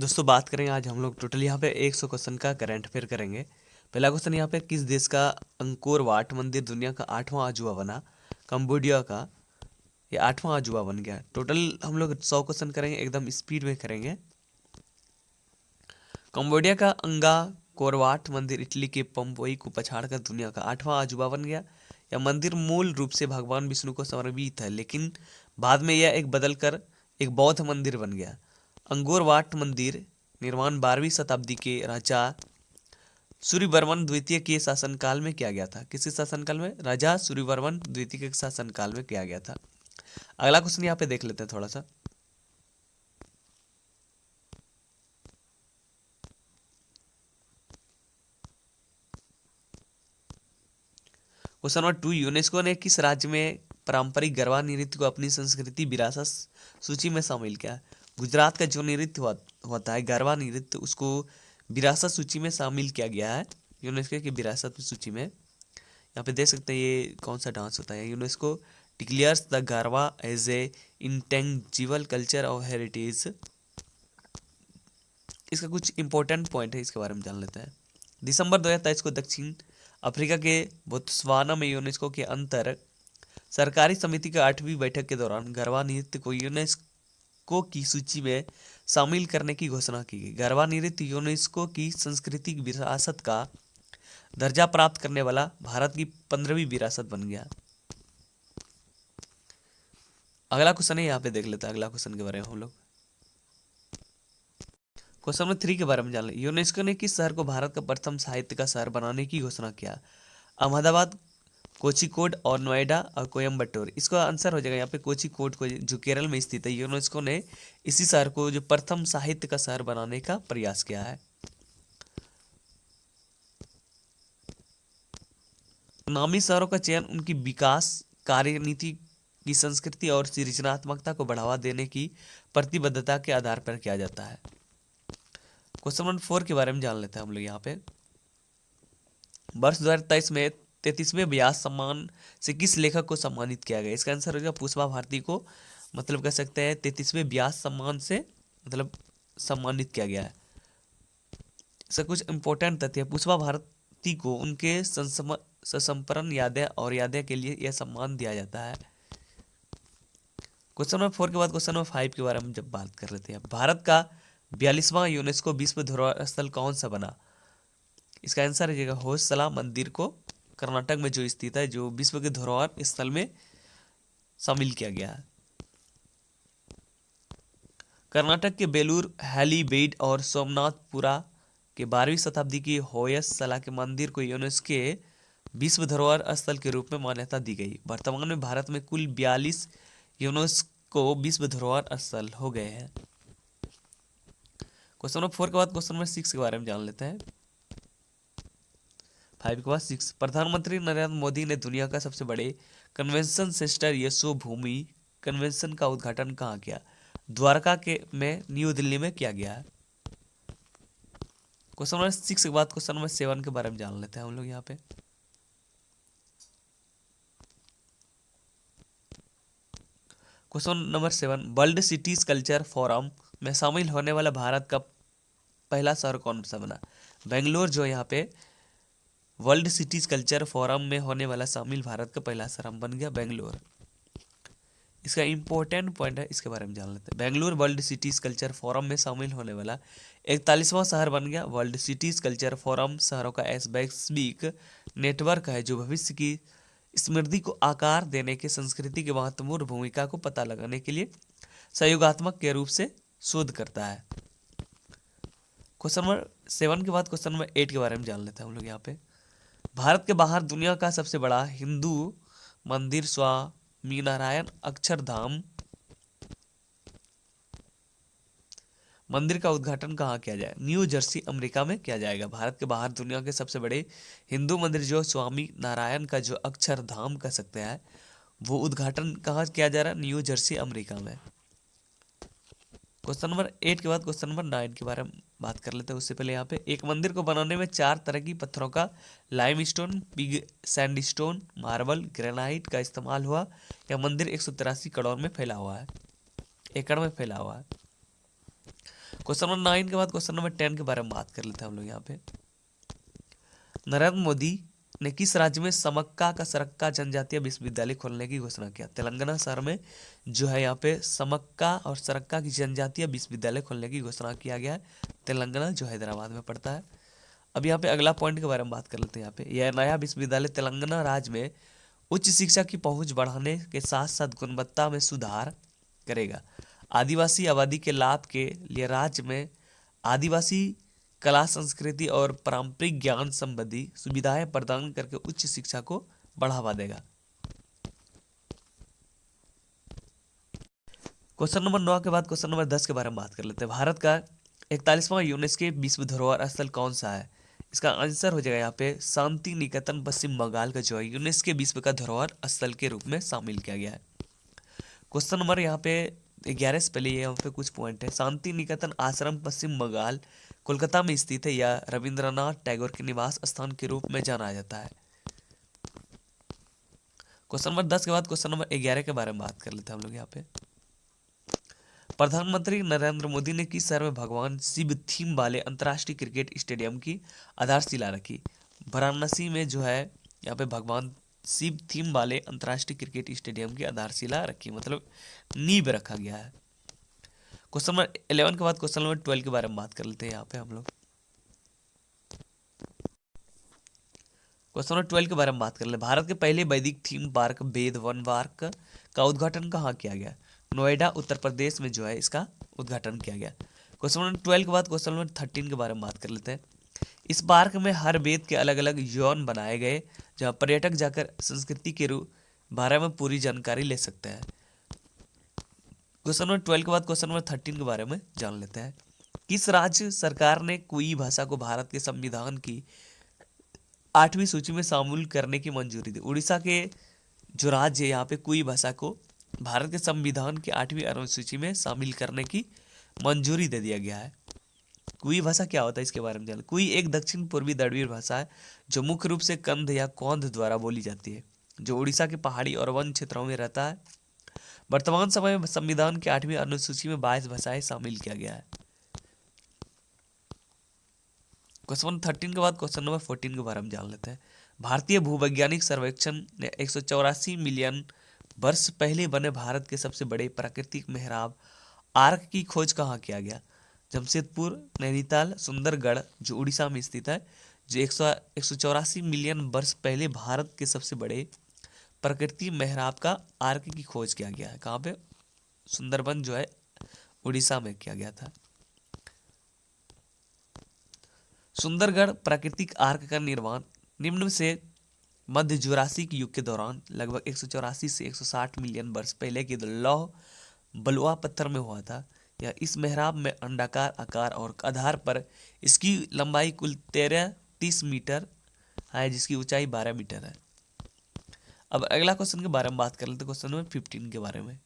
दोस्तों बात करेंगे आज हम लोग टोटल यहाँ पे 100 क्वेश्चन का करंट अफेयर करेंगे। पहला क्वेश्चन यहाँ पे, किस देश का अंकोर वाट मंदिर दुनिया का 8वां अजूबा बना? कंबोडिया का ये 8वां अजूबा बन गया। टोटल हम लोग 100 क्वेश्चन करेंगे, एकदम स्पीड में करेंगे। कंबोडिया का अंगाकोर वाट मंदिर इटली के पंपोई को पछाड़कर दुनिया का 8वां अजूबा बन गया। यह मंदिर मूल रूप से भगवान विष्णु को समर्पित है, लेकिन बाद में यह एक बदलकर एक बौद्ध मंदिर बन गया। अंगोर वाट मंदिर निर्माण 12वीं शताब्दी के राजा सूर्यवर्मन द्वितीय के शासनकाल में किया गया था। किसके शासनकाल में? राजा सूर्यवर्मन द्वितीय के शासनकाल में किया गया था। अगला क्वेश्चन यहाँ पे देख लेते हैं थोड़ा सा। क्वेश्चन नंबर 2, यूनेस्को ने किस राज्य में पारंपरिक गरबा नृत्य को अपनी संस्कृति विरासत सूची में शामिल किया? गुजरात का जो नृत्य होता है गरबा नृत्य, उसको विरासत सूची में शामिल किया गया है, यूनेस्को की विरासत सूची में। यहाँ पे देख सकते हैं ये कौन सा डांस होता है। UNESCO declares the Garba as a intangible culture of heritage. इसका कुछ इंपॉर्टेंट पॉइंट है, इसके बारे में जान लेते हैं। दिसंबर 2023 को दक्षिण अफ्रीका के बोत्सवाना में यूनेस्को के अंतर सरकारी समिति की 8वीं बैठक के दौरान गरबा नृत्य को यूनेस्को की सूची में शामिल करने की घोषणा की गई। गरबा नृत्य यूनेस्को की सांस्कृतिक विरासत का दर्जा प्राप्त करने वाला भारत की 15वीं विरासत बन गया। अगला क्वेश्चन है, यहाँ पे देख लेते हैं अगला क्वेश्चन के बारे में हम लोग। क्वेश्चन नंबर 3 के बारे में जान लें। यूनेस्को ने किस शहर को भारत का प्रथम साहित्य का शहर बनाने की घोषणा किया? अहमदाबाद, कोझिकोड और नोएडा और कोयम्बटूर। इसका आंसर हो जाएगा यहाँ पे कोझिकोड को, जो केरल में स्थित है। यूनेस्को ने इसी शहर को जो प्रथम साहित्य का शहर बनाने का प्रयास किया है। नामी शहरों का चयन उनकी विकास कार्यनीति की संस्कृति और सृजनात्मकता को बढ़ावा देने की प्रतिबद्धता के आधार पर किया जाता है। क्वेश्चन नंबर 4 के बारे में जान लेते हैं हम लोग यहाँ पे। वर्ष 2023 में 33वें व्यास सम्मान से किस लेखक को सम्मानित किया गया? इसका आंसर हो गया पुष्पा भारती को, मतलब कह सकते हैं 33वें व्यास सम्मान से मतलब सम्मानित किया गया है। इसका कुछ इंपॉर्टेंट तथ्य है। पुष्पा भारती को उनके संस्मरण यादें के लिए यह सम्मान दिया जाता है। क्वेश्चन नंबर 4 के बाद क्वेश्चन नंबर 5 के बारे में जब बात कर लेते हैं, भारत का 42वां यूनेस्को विश्व धरोहर स्थल कौन सा बना? इसका आंसर है होयसला मंदिर को कर्नाटक में जो स्थित है, जो विश्व के धरोहर स्थल में शामिल किया गया है। कर्नाटक के बेलूर, हैलीबेड और सोमनाथपुरा के 12वीं शताब्दी की होयसला के मंदिर को यूनेस्को के विश्व धरोहर स्थल के रूप में मान्यता दी गई। वर्तमान में भारत में कुल 42 यूनेस्को विश्व धरोहर स्थल हो गए हैं। क्वेश्चन नंबर 4 के बाद क्वेश्चन नंबर 6 के बारे में जान लेते हैं। 5 के बाद 6, प्रधानमंत्री नरेंद्र मोदी ने दुनिया का सबसे बड़े कन्वेंशन सेंटर यशोभूमि कन्वेंशन का उद्घाटन कहाँ किया? द्वारका के में न्यू दिल्ली में किया गया है। क्वेश्चन नंबर 6 के बाद क्वेश्चन नंबर 7 के बारे में जान लेते हैं हम लोग यहाँ पे। Question number 7, world cities culture forum में शामिल होने वाला भारत का पहला शहर कौन सा बना? बेंगलोर जो यहाँ पे वर्ल्ड सिटीज कल्चर फोरम में होने वाला शामिल भारत का पहला शहर बन गया बेंगलोर। इसका इंपॉर्टेंट पॉइंट है, इसके बारे में जान लेते हैं। Bangalore world cities culture forum में शामिल होने वाला 41वां शहर बन गया। वर्ल्ड सिटीज कल्चर फोरम शहरों का वैश्विक नेटवर्क है, जो भविष्य की स्मृति को आकार देने के संस्कृति की महत्वपूर्ण भूमिका को पता लगाने के लिए सहयोगात्मक के रूप से शोध करता है। क्वेश्चन नंबर 7 के बाद क्वेश्चन नंबर 8 के बारे में जान लेते हैं हम लोग यहाँ पे। भारत के बाहर दुनिया का सबसे बड़ा हिंदू मंदिर स्वामी नारायण अक्षरधाम मंदिर का उद्घाटन कहाँ किया जाए? न्यू जर्सी अमेरिका में किया जाएगा। भारत के बाहर दुनिया के सबसे बड़े हिंदू मंदिर जो स्वामी नारायण का जो अक्षरधाम कह सकते हैं, वो उद्घाटन कहाँ किया जा रहा है? न्यू जर्सी अमेरिका में। क्वेश्चन नंबर 8 के बाद क्वेश्चन नंबर 9 के बारे में बात कर लेते हैं। उससे पहले यहाँ पे एक मंदिर को बनाने में 4 तरह की पत्थरों का limestone, pig sandstone, marble, granite का इस्तेमाल हुआ। यह मंदिर 183 एकड़ में फैला हुआ है। क्वेश्चन नंबर 9 के बाद क्वेश्चन नंबर 10 के बारे में बात कर लेते हैं हम लोग यहाँ पे। नरेंद्र मोदी ने किस राज्य में समक्का का सरक्का जनजातीय विश्वविद्यालय खोलने की घोषणा किया? तेलंगाना शहर में जो है यहाँ पे समक्का और सरक्का की जनजातीय विश्वविद्यालय खोलने की घोषणा किया गया है। तेलंगाना जो हैदराबाद में पड़ता है। अब यहाँ पे अगला पॉइंट के बारे में बात कर लेते हैं। यहाँ पे यह नया विश्वविद्यालय तेलंगाना राज्य में उच्च शिक्षा की पहुंच बढ़ाने के साथ साथ गुणवत्ता में सुधार करेगा। आदिवासी आबादी के लाभ के लिए राज्य में आदिवासी कला, संस्कृति और पारंपरिक ज्ञान संबंधी सुविधाएं प्रदान करके उच्च शिक्षा को बढ़ावा देगा। क्वेश्चन नंबर 9 के बाद क्वेश्चन नंबर 10 के बारे में बात कर लेते हैं। भारत का 41वां यूनेस्को विश्व धरोहर स्थल कौन सा है? इसका आंसर हो जाएगा यहाँ पे शांति निकेतन पश्चिम बंगाल का जो है यूनेस्को विश्व का धरोहर स्थल के रूप में शामिल किया गया है। क्वेश्चन नंबर यहाँ पे 11 से पहले यहाँ पे कुछ पॉइंट है। शांति निकेतन आश्रम पश्चिम बंगाल कोलकाता में स्थित है। यह रविंद्रनाथ टैगोर के निवास स्थान के रूप में जाना जाता है। क्वेश्चन नंबर 10 के बाद क्वेश्चन नंबर 11 के बारे में बात कर लेते हैं हम लोग यहाँ पे। प्रधानमंत्री नरेंद्र मोदी ने किस शहर में भगवान शिव थीम वाले अंतर्राष्ट्रीय क्रिकेट स्टेडियम की आधारशिला रखी? वाराणसी में जो है यहाँ पे भगवान शिव थीम वाले अंतर्राष्ट्रीय क्रिकेट स्टेडियम की आधारशिला रखी, मतलब नींव रखा गया है। क्वेश्चन नंबर 11 के बाद क्वेश्चन नंबर 12 के बारे में बात कर लेते हैं यहाँ पे हम लोग। क्वेश्चन नंबर 12 के बारे में बात कर ले। भारत के पहले वैदिक थीम पार्क वेद वन पार्क का उद्घाटन कहाँ किया गया? नोएडा उत्तर प्रदेश में जो है इसका उद्घाटन किया गया। क्वेश्चन नंबर 12 के बाद क्वेश्चन नंबर 13 के बारे में बात कर लेते हैं। इस पार्क में हर वेद के अलग अलग यौन बनाए गए, जहाँ पर्यटक जाकर संस्कृति के बारे में पूरी जानकारी ले सकते हैं। क्वेश्चन नंबर 12 के बाद क्वेश्चन नंबर 13 के बारे में जान लेते हैं। किस राज्य सरकार ने कुई भाषा को भारत के संविधान की 8वीं सूची में शामिल करने की मंजूरी दी? उड़ीसा के जो राज्य है यहाँ पे कुई भाषा को भारत के संविधान की 8वीं अनुसूची में शामिल करने की मंजूरी दे दिया गया है। कुई भाषा क्या होता है इसके बारे में जान। कुई एक दक्षिण पूर्वी द्रविड़ भाषा है जो मुख्य रूप से कंध या कौंध द्वारा बोली जाती है, जो उड़ीसा के पहाड़ी और वन क्षेत्रों में रहता है। वर्तमान समय में संविधान की 8वीं अनुसूची में 22 भाषाएं शामिल किया गया है। क्वेश्चन 13 के बाद क्वेश्चन नंबर 14 के बारे में जान लेते हैं। भारतीय भूवैज्ञानिक सर्वेक्षण ने 184 मिलियन वर्ष पहले बने भारत के सबसे बड़े प्राकृतिक मेहराब आर्क की खोज कहाँ किया गया? जमशेदपुर, नैनीताल, सुंदरगढ़ जो उड़ीसा में स्थित है, जो 184 मिलियन वर्ष पहले भारत के सबसे बड़े प्राकृतिक मेहराब का आर्क की खोज किया गया है। कहाँ पे? सुंदरबन जो है उड़ीसा में किया गया था। सुंदरगढ़ प्राकृतिक आर्क का निर्माण निम्न से मध्य जुरासिक युग के दौरान लगभग 184 से 160 मिलियन वर्ष पहले के लौह बलुआ पत्थर में हुआ था। यह इस मेहराब में अंडाकार आकार और आधार पर इसकी लंबाई कुल 30 मीटर है, जिसकी ऊंचाई 12 मीटर है। अब अगला क्वेश्चन के बारे में बात कर लेते हैं, क्वेश्चन नंबर 15 के बारे में।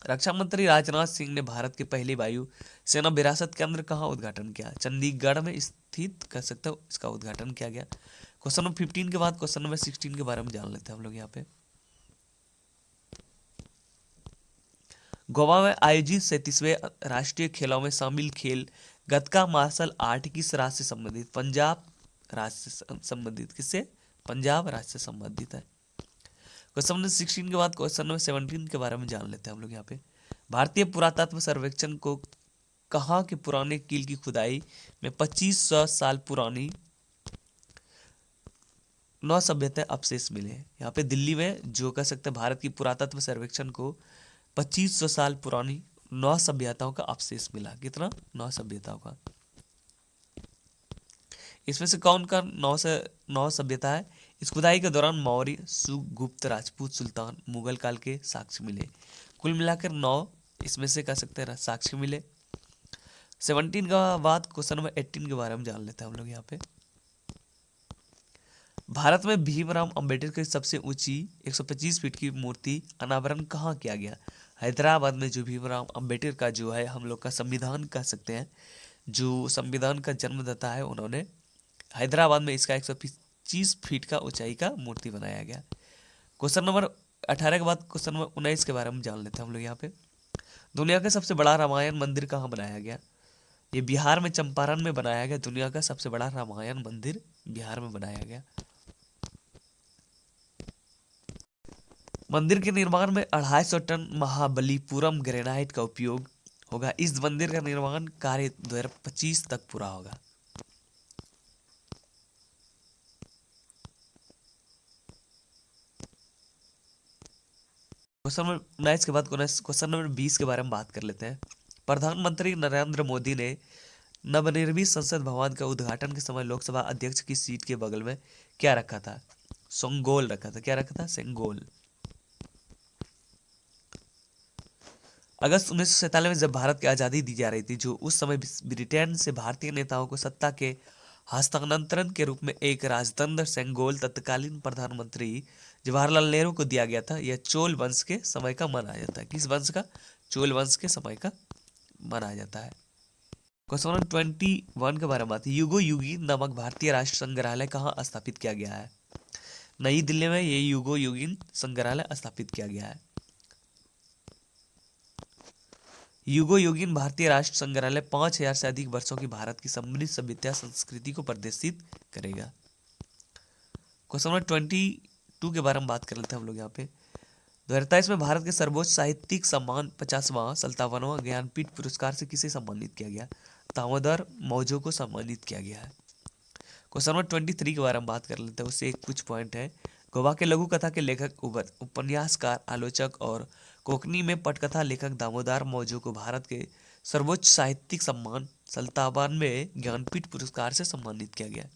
रक्षा मंत्री राजनाथ सिंह ने भारत के पहले वायु सेना विरासत केंद्र कहाँ उद्घाटन किया? चंडीगढ़ में स्थित कर सकते हो, इसका उद्घाटन किया गया। क्वेश्चन नंबर 15 के बाद क्वेश्चन नंबर 16 के बारे में जान लेते हैं हम लोग यहाँ पे। गोवा में आयोजित 37वें राष्ट्रीय खेलों में शामिल खेल गतका मार्शल आर्ट किस राज्य से संबंधित? पंजाब राज्य से संबंधित। किससे? पंजाब राज्य से संबंधित है। क्वेश्चन नंबर 16 के बाद क्वेश्चन नंबर 17 के बारे में जान लेते हैं हम लोग यहाँ पे। भारतीय पुरातत्व सर्वेक्षण को कहाँ के पुराने किले की खुदाई में 2500 साल पुरानी 9 सभ्यता अवशेष मिले हैं? यहाँ पे दिल्ली में जो कह सकते हैं भारत की पुरातत्व सर्वेक्षण को 2500 साल पुरानी 9 सभ्यताओं का अवशेष मिला। कितना? 9 सभ्यताओं का। इसमें से कौन का 9 सभ्यता है? इस खुदाई के दौरान मौर्य, गुप्त, राजपूत, सुल्तान, मुगल काल के साक्ष्य मिले। कुल मिलाकर 9 इसमें से कह सकते हैं साक्ष्य मिले। 17 का बाद क्वेश्चन नंबर 18 के बारे में जान लेते हैं हम लोग यहाँ पे। भारत में भीमराव अंबेडकर की सबसे ऊंची 125 फीट की मूर्ति अनावरण कहाँ किया गया? हैदराबाद में जो भीमराव अंबेडकर का जो है हम लोग का संविधान कह सकते हैं, जो संविधान का जन्मदाता है, उन्होंने हैदराबाद में इसका 125 फीट का ऊंचाई का मूर्ति बनाया गया। क्वेश्चन नंबर 18 के बाद क्वेश्चन नंबर 19 के बारे में जान लेते हैं हम लोग यहाँ पे। दुनिया का सबसे बड़ा रामायण मंदिर कहाँ बनाया गया? ये बिहार में चंपारण में बनाया गया। दुनिया का सबसे बड़ा रामायण मंदिर बिहार में बनाया गया। मंदिर के निर्माण में 250 टन महाबलीपुरम ग्रेनाइट का उपयोग होगा। इस मंदिर का निर्माण कार्य 2025 तक पूरा होगा। क्वेश्चन नंबर 19 के बाद क्वेश्चन नंबर 20 के बारे में बात कर लेते हैं। प्रधानमंत्री नरेंद्र मोदी ने नवनिर्मित संसद भवन का उद्घाटन के समय लोकसभा अध्यक्ष की सीट के बगल में क्या रखा था? सेंगोल रखा था। क्या रखा था? सेंगोल। अगस्त 1947 में जब भारत की आज़ादी दी जा रही थी, जो उस समय ब्रिटेन से भारतीय नेताओं को सत्ता के हस्तांतरण के रूप में एक राजतंत्र सेंगोल तत्कालीन प्रधानमंत्री जवाहरलाल नेहरू को दिया गया था। यह चोल वंश के समय का माना जाता है। किस वंश का? चोल वंश के समय का माना जाता है। क्वेश्चन नंबर 21 के बारे में बात है। युगो युगी नामक भारतीय राष्ट्र संग्रहालय कहाँ स्थापित किया गया है? नई दिल्ली में ये युगो युगीन संग्रहालय स्थापित किया गया है। युगो युगीन भारतीय राष्ट्र संग्रहालय 5000 से अधिक वर्षों की भारत की समृद्ध सभ्यता संस्कृति को प्रदर्शित करेगा। क्वेश्चन नंबर 22 के बारे में बात कर लेते हैं हम लोग यहाँ पे। 2023 में भारत के सर्वोच्च साहित्यिक सम्मान 50वां सल्तावनवां ज्ञानपीठ पुरस्कार से किसे सम्मानित किया गया? दामोदर मौजो को सम्मानित किया गया है। क्वेश्चन नंबर 23 के बारे में बात कर लेते हैं। उससे कुछ पॉइंट है। गोवा के लघु कथा के लेखक, उपन्यासकार, आलोचक और कोंकणी में पटकथा लेखक दामोदर मौजो को भारत के सर्वोच्च साहित्यिक सम्मान 57वें ज्ञानपीठ पुरस्कार से सम्मानित किया गया।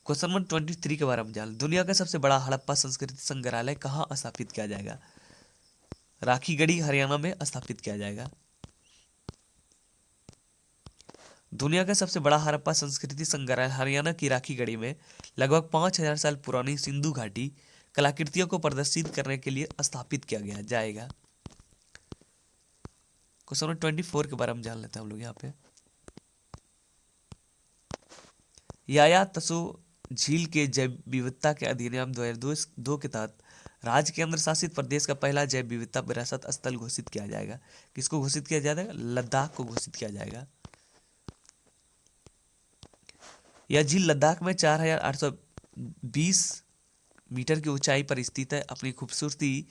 क्वेश्चन नंबर 23 के बारे में जान। दुनिया का सबसे बड़ा हड़प्पा संस्कृति संग्रहालय कहाँ स्थापित किया जाएगा? राखीगढ़ी हरियाणा में स्थापित किया जाएगा। दुनिया का सबसे बड़ा हड़प्पा संस्कृति संग्रहालय हरियाणा की राखीगढ़ी में लगभग 5000 साल पुरानी सिंधु घाटी कलाकृतियों को प्रदर्शित करने के लिए स्थापित किया गया जाएगा। क्वेश्चन नंबर 24 के बारे में जान लेते हैं हम लोग यहाँ पे। याया तसो झील के जैव विविधता के अधिनियम 2002 के तहत राज्य केंद्र शासित प्रदेश का पहला जैव विविधता विरासत स्थल घोषित किया जाएगा। किसको घोषित किया जाएगा? लद्दाख को घोषित किया जाएगा। यह झील लद्दाख में 4820 मीटर की ऊंचाई पर स्थित है। अपनी खूबसूरती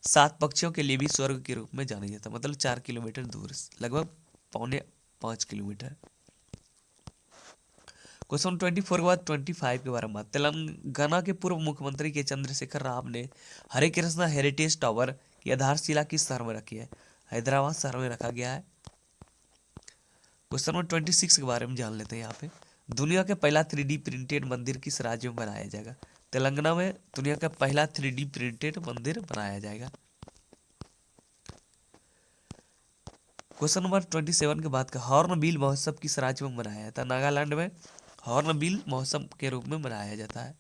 7 पक्षियों के लिए भी स्वर्ग के रूप में जाना जाता है। मतलब 4 किलोमीटर दूर, लगभग 4.5 किलोमीटर। क्वेश्चन 24 के बाद 25 के बारे में। तेलंगाना के पूर्व मुख्यमंत्री के चंद्रशेखर राव ने हरे कृष्णा हेरिटेज टावर की आधारशिला किस शहर में रखी है? हैदराबाद शहर में रखा गया है। क्वेश्चन नंबर 26 के बारे में जान लेते हैं यहाँ पे। दुनिया का पहला 3D प्रिंटेड मंदिर किस राज्य में बनाया जाएगा? तेलंगाना में दुनिया का पहला 3D प्रिंटेड मंदिर बनाया जाएगा। क्वेश्चन नंबर 27 के बाद का हॉर्नबिल महोत्सव किस राज्य में मनाया जाता है? नागालैंड में हॉर्नबिल महोत्सव के रूप में मनाया जाता है।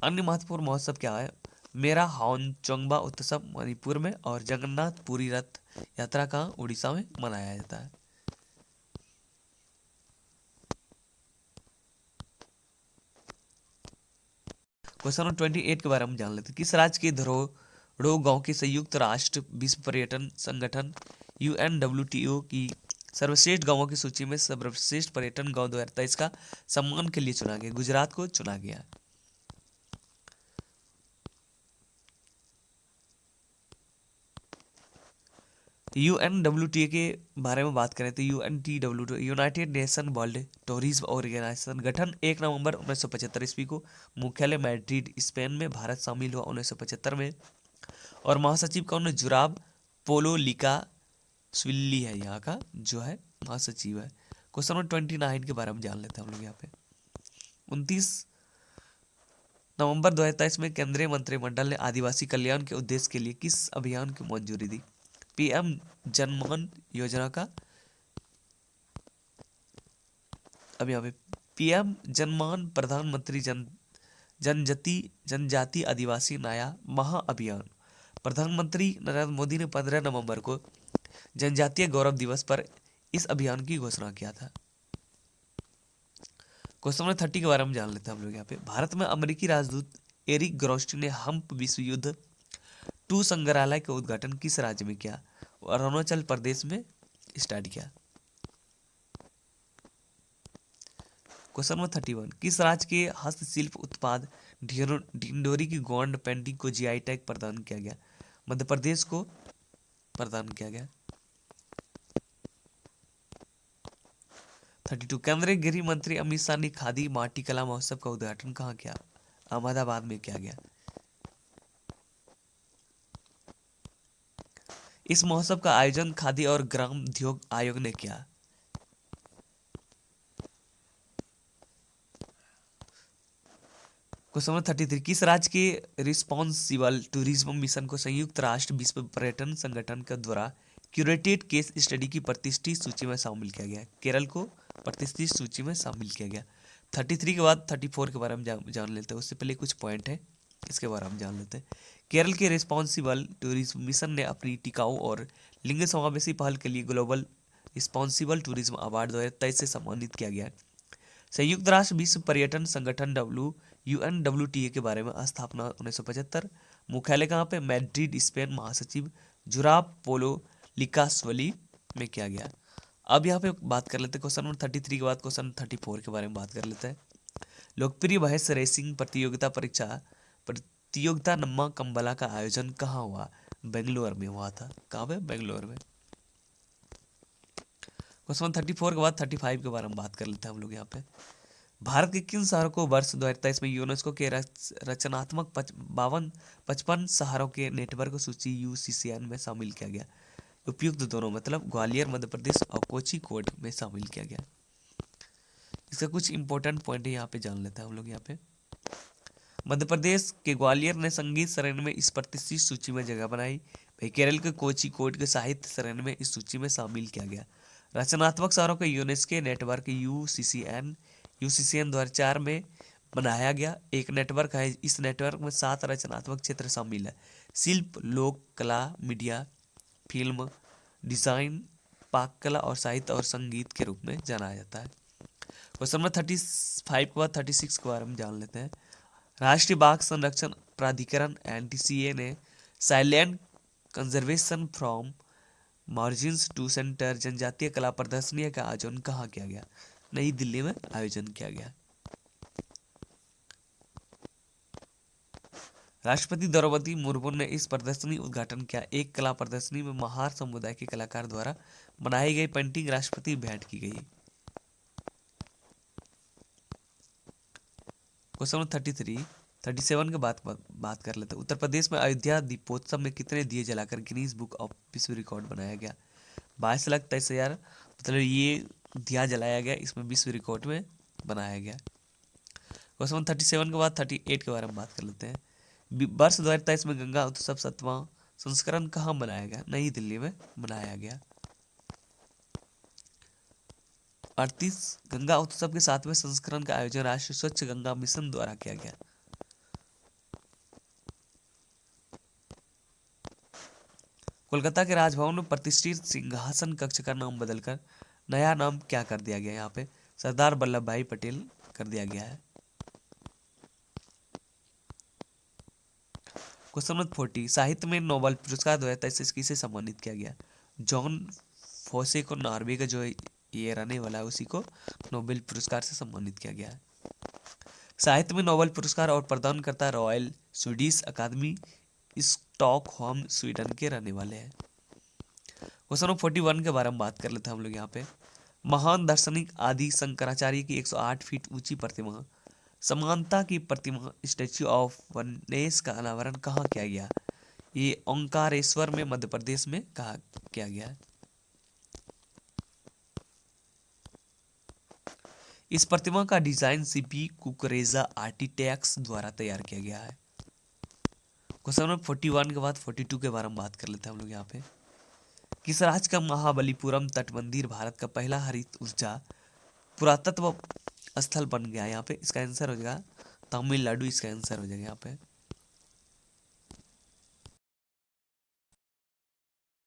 अन्य महत्वपूर्ण महोत्सव क्या है? मेरा हाउनचोंगबा उत्सव मणिपुर में और जगन्नाथ पुरी रथ यात्रा का उड़ीसा में मनाया जाता है। क्वेश्चन नंबर 28 के बारे में जान लेते हैं। किस राज्य के धरोहरों गांव के संयुक्त राष्ट्र विश्व पर्यटन संगठन UNWTO की सर्वश्रेष्ठ गांवों की सूची में सर्वश्रेष्ठ पर्यटन गांव 2023 का सम्मान के लिए चुना गया? गुजरात को चुना गया। UNWTO के बारे में बात करें तो UNTWTO United Nation World Tourism Organization गठन 1 नवंबर 1975 ईस्वी को, मुख्यालय मैड्रिड स्पेन में, भारत शामिल हुआ 1975 में और महासचिव कौन है? जुराब पोलोलिका स्विल्ली है यहाँ का जो है महासचिव है। क्वेश्चन नंबर 29 के बारे में जान लेते हैं हम लोग यहाँ पे। 29 नवंबर 2023 में केंद्रीय मंत्रिमंडल ने आदिवासी कल्याण के उद्देश्य के लिए किस अभियान की मंजूरी दी? PM जनमान योजना का। अब यहाँ पे PM जनमान प्रधानमंत्री जनजाति आदिवासी नया महाअभियान। प्रधानमंत्री नरेंद्र मोदी ने 15 नवंबर को जनजातीय गौरव दिवस पर इस अभियान की घोषणा किया था। क्वेश्चन नंबर 30 के बारे में जान लेते हैं हम लोग यहाँ पे। भारत में अमेरिकी राजदूत एरिक ग्रोस्टी ने हम्प विश्व युद्ध 2 संग्रहालय का उद्घाटन किस राज्य में किया? अरुणाचल प्रदेश में स्टार्ट किया। क्वेश्चन नंबर 31, किस राज्य के हस्तशिल्प उत्पाद ढिंडोरी की गोंड पेंटिंग को जीआई टैग प्रदान किया गया? मध्य प्रदेश को प्रदान किया गया। 32, केंद्रीय गृह मंत्री अमित शाह ने खादी माटी कला महोत्सव का उद्घाटन कहाँ किया? अहमदाबाद में किया गया। इस महोत्सव का आयोजन खादी और ग्राम उद्योग आयोग ने किया। क्वेश्चन नंबर 33, किस राज्य के रिस्पॉन्सिबल टूरिज्म मिशन को संयुक्त राष्ट्र विश्व पर्यटन संगठन के द्वारा क्यूरेटेड केस स्टडी की प्रतिष्ठित सूची में शामिल किया गया? केरल को प्रतिष्ठित सूची में शामिल किया गया। 33 के बाद 34 के बारे में जान लेते हैं। उससे पहले कुछ पॉइंट है, इसके बारे में जान लेते हैं। केरल के रिस्पॉन्सिबल टूरिज्म मिशन ने अपनी टिकाऊ और लिंग समावेशी पहल के लिए ग्लोबल रिस्पॉन्सिबल टूरिज्म अवार्ड 2023 से सम्मानित किया गया। संयुक्त राष्ट्र विश्व पर्यटन संगठन UNWTA के बारे में स्थापना 1975। मुख्यालय कहाँ पे? Madrid, Spain. महासचिव जुराब पोलो लिकासवली में किया गया। अब यहाँ पे बात कर लेते हैं क्वेश्चन नंबर 33 के बाद क्वेश्चन 34 के बारे में बात कर लेते हैं। लोकप्रिय बहस रेसिंग प्रतियोगिता नम्मा कंबला का आयोजन कहाँ हुआ? बेंगलोर में हुआ था। कहाँ पे? बेंगलोर में। क्वेश्चन 34 के बाद 35 के बारे में बात कर लेते हैं हम लोग यहाँ पे। भारत के किन शहरों को वर्ष 2023 में यूनेस्को के रचनात्मक 55 शहरों के नेटवर्क सूची UCCN में शामिल किया गया? उपयुक्त दोनों, मतलब ग्वालियर मध्य प्रदेश और कोझिकोड में शामिल किया गया। इसका कुछ इंपॉर्टेंट पॉइंट है यहाँ पे जान लेते हैं हम लोग यहाँ पे। मध्य प्रदेश के ग्वालियर ने संगीत श्रेणी में इस प्रतिष्ठित सूची में जगह बनाई। वही केरल के कोझिकोड के साहित्य श्रेणी में इस सूची में शामिल किया गया। रचनात्मक शहरों के यूनेस्को नेटवर्क UCCN 2004 में बनाया गया एक नेटवर्क है। इस नेटवर्क में 7 रचनात्मक क्षेत्र शामिल है। शिल्प, लोक कला, मीडिया, फिल्म, डिजाइन, पाक कला और साहित्य और संगीत के रूप में जाना जाता है। क्वेश्चन नंबर 35 के बाद 36 के बारे में जान लेते हैं। राष्ट्रीय बाघ संरक्षण प्राधिकरण NTCA ने silent conservation from margins to centre जनजातीय कला प्रदर्शनी का आयोजन कहाँ किया गया? नई दिल्ली में आयोजन किया गया। राष्ट्रपति द्रौपदी मुर्मू ने इस प्रदर्शनी उद्घाटन किया। एक कला प्रदर्शनी में महार समुदाय के कलाकार द्वारा बनाई गई पेंटिंग राष्ट्रपति भेंट की गई। क्वेश्चन नंबर 37 के बात कर लेते हैं। उत्तर प्रदेश में अयोध्या दीपोत्सव में कितने दिए जलाकर गिनीज बुक ऑफ विश्व रिकॉर्ड बनाया गया? 22,23,000, मतलब ये दिया जलाया गया, इसमें विश्व रिकॉर्ड में बनाया गया। क्वेश्चन नंबर 37 के बाद 38 के बारे में बात कर लेते हैं। वर्ष 2023 में गंगा उत्सव 7वां संस्करण कहाँ मनाया गया? नई दिल्ली में मनाया गया। 38 गंगा उत्सव के 7वें संस्करण का आयोजन राष्ट्रीय स्वच्छ गंगा मिशन द्वारा किया गया। कोलकाता के राजभवन में प्रतिष्ठित सिंहासन कक्ष का नाम बदलकर नया नाम क्या कर दिया गया? यहाँ पे सरदार वल्लभ भाई पटेल कर दिया गया है। क्वेश्चन नंबर 40, साहित्य में नोबेल पुरस्कार 2023 किसे सम्मानित किया गया? जॉन फोसे को, नॉर्वे का जो ये रहने वाला है उसी को नोबेल पुरस्कार से सम्मानित किया गया है। साहित्य में नोबेल पुरस्कार और प्रदान करता रॉयल स्वीडिश अकादमी स्टॉकहोम स्वीडन के रहने वाले हैं। क्वेश्चन नंबर 41 के बारे में बात कर लेते हैं हम लोग यहाँ पे। महान दार्शनिक आदि शंकराचार्य की 108 फीट ऊंची प्रतिमा समानता की प्रतिमा स्टैच्यू ऑफ वननेस का अनावरण कहाँ किया गया? ये ओंकारेश्वर में मध्य प्रदेश में कहा किया गया है। इस प्रतिमा का डिजाइन CP कुकरेजा आर्किटेक्ट्स द्वारा तैयार किया गया है। क्वेश्चन नंबर 41 के बाद 42 के बारे में बात कर लेते हैं हम लोग यहाँ पे। किस राज्य का महाबलीपुरम तट मंदिर भारत का पहला हरित ऊर्जा पुरातत्व स्थल बन गया? यहाँ पे इसका आंसर हो जाएगा तमिलनाडु, इसका आंसर हो जाएगा यहाँ पे।